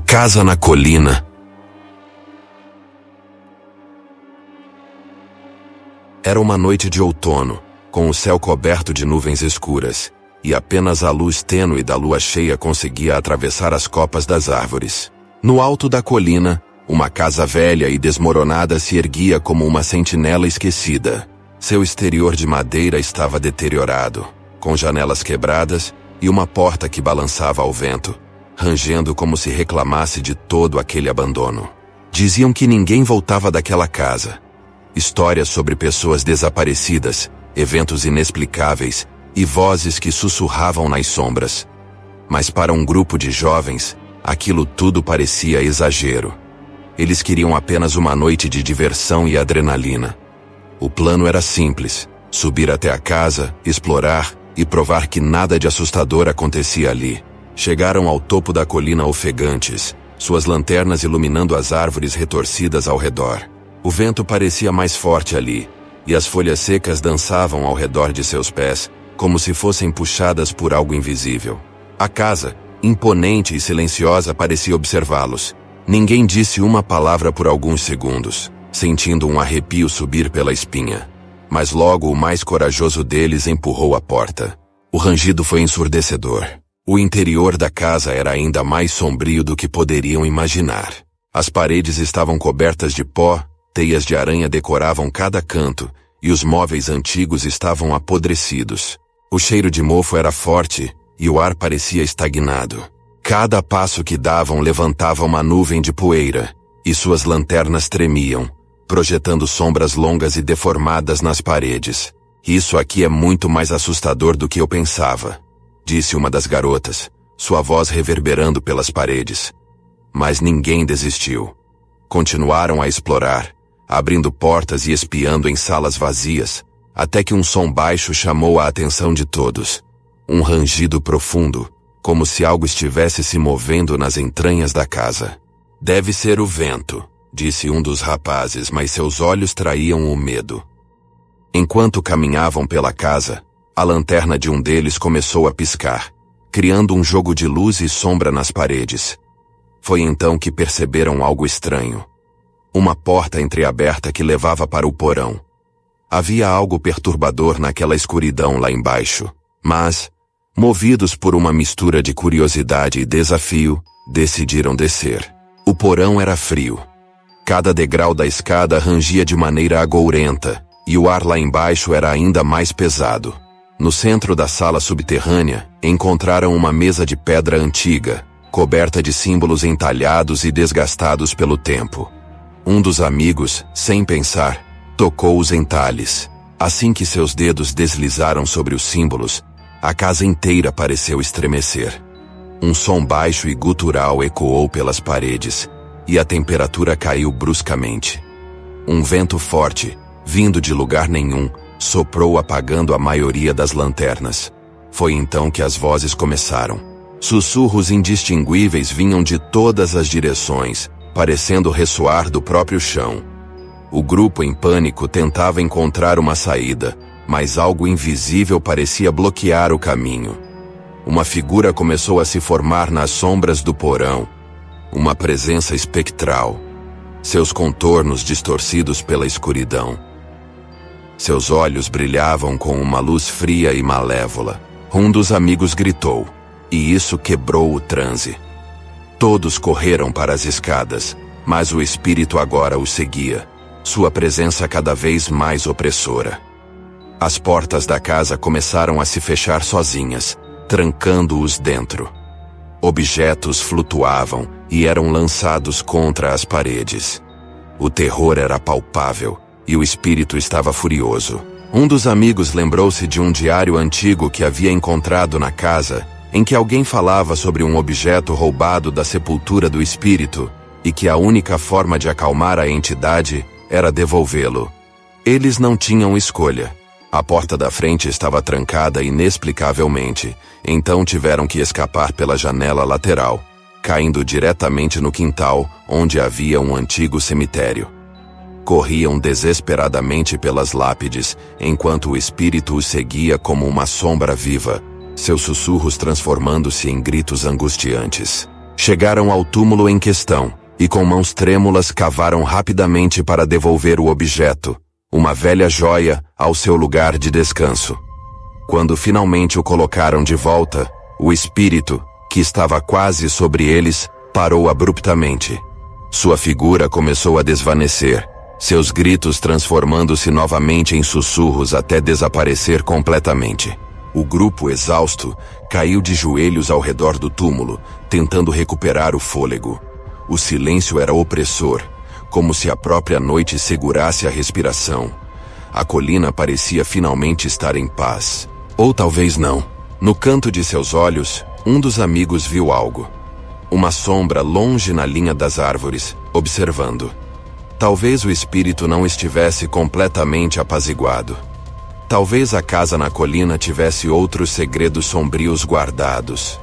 casa na colina. Era uma noite de outono, com o céu coberto de nuvens escuras, e apenas a luz tênue da lua cheia conseguia atravessar as copas das árvores. No alto da colina, uma casa velha e desmoronada se erguia como uma sentinela esquecida. Seu exterior de madeira estava deteriorado, com janelas quebradas e uma porta que balançava ao vento, rangendo como se reclamasse de todo aquele abandono. Diziam que ninguém voltava daquela casa. Histórias sobre pessoas desaparecidas, eventos inexplicáveis e vozes que sussurravam nas sombras. Mas para um grupo de jovens, aquilo tudo parecia exagero. Eles queriam apenas uma noite de diversão e adrenalina. O plano era simples: subir até a casa, explorar e provar que nada de assustador acontecia ali. Chegaram ao topo da colina ofegantes, suas lanternas iluminando as árvores retorcidas ao redor. O vento parecia mais forte ali, e as folhas secas dançavam ao redor de seus pés, como se fossem puxadas por algo invisível. A casa, imponente e silenciosa, parecia observá-los. Ninguém disse uma palavra por alguns segundos, sentindo um arrepio subir pela espinha. Mas logo o mais corajoso deles empurrou a porta. O rangido foi ensurdecedor. O interior da casa era ainda mais sombrio do que poderiam imaginar. As paredes estavam cobertas de pó, teias de aranha decoravam cada canto, e os móveis antigos estavam apodrecidos. O cheiro de mofo era forte, e o ar parecia estagnado. Cada passo que davam levantava uma nuvem de poeira, e suas lanternas tremiam, projetando sombras longas e deformadas nas paredes. "Isso aqui é muito mais assustador do que eu pensava", disse uma das garotas, sua voz reverberando pelas paredes. Mas ninguém desistiu. Continuaram a explorar, abrindo portas e espiando em salas vazias, até que um som baixo chamou a atenção de todos. Um rangido profundo, como se algo estivesse se movendo nas entranhas da casa. "Deve ser o vento", disse um dos rapazes, mas seus olhos traíam o medo. Enquanto caminhavam pela casa, a lanterna de um deles começou a piscar, criando um jogo de luz e sombra nas paredes. Foi então que perceberam algo estranho. Uma porta entreaberta que levava para o porão. Havia algo perturbador naquela escuridão lá embaixo, mas, movidos por uma mistura de curiosidade e desafio, decidiram descer. O porão era frio. Cada degrau da escada rangia de maneira agourenta, e o ar lá embaixo era ainda mais pesado. No centro da sala subterrânea, encontraram uma mesa de pedra antiga, coberta de símbolos entalhados e desgastados pelo tempo. Um dos amigos, sem pensar, tocou os entalhes. Assim que seus dedos deslizaram sobre os símbolos, a casa inteira pareceu estremecer. Um som baixo e gutural ecoou pelas paredes, e a temperatura caiu bruscamente. Um vento forte, vindo de lugar nenhum, soprou apagando a maioria das lanternas. Foi então que as vozes começaram. Sussurros indistinguíveis vinham de todas as direções, parecendo ressoar do próprio chão. O grupo em pânico tentava encontrar uma saída, mas algo invisível parecia bloquear o caminho. Uma figura começou a se formar nas sombras do porão, uma presença espectral, seus contornos distorcidos pela escuridão. Seus olhos brilhavam com uma luz fria e malévola. Um dos amigos gritou, e isso quebrou o transe. Todos correram para as escadas, mas o espírito agora os seguia, sua presença cada vez mais opressora. As portas da casa começaram a se fechar sozinhas, trancando-os dentro. Objetos flutuavam e eram lançados contra as paredes. O terror era palpável, e o espírito estava furioso. Um dos amigos lembrou-se de um diário antigo que havia encontrado na casa, em que alguém falava sobre um objeto roubado da sepultura do espírito, e que a única forma de acalmar a entidade era devolvê-lo. Eles não tinham escolha. A porta da frente estava trancada inexplicavelmente, então tiveram que escapar pela janela lateral, caindo diretamente no quintal, onde havia um antigo cemitério. Corriam desesperadamente pelas lápides, enquanto o espírito os seguia como uma sombra viva, seus sussurros transformando-se em gritos angustiantes. Chegaram ao túmulo em questão, e com mãos trêmulas cavaram rapidamente para devolver o objeto, uma velha joia, ao seu lugar de descanso. Quando finalmente o colocaram de volta, o espírito, que estava quase sobre eles, parou abruptamente. Sua figura começou a desvanecer, seus gritos transformando-se novamente em sussurros até desaparecer completamente. O grupo, exausto, caiu de joelhos ao redor do túmulo, tentando recuperar o fôlego. O silêncio era opressor, como se a própria noite segurasse a respiração. A colina parecia finalmente estar em paz. Ou talvez não. No canto de seus olhos, um dos amigos viu algo. Uma sombra longe na linha das árvores, observando. Talvez o espírito não estivesse completamente apaziguado. Talvez a casa na colina tivesse outros segredos sombrios guardados.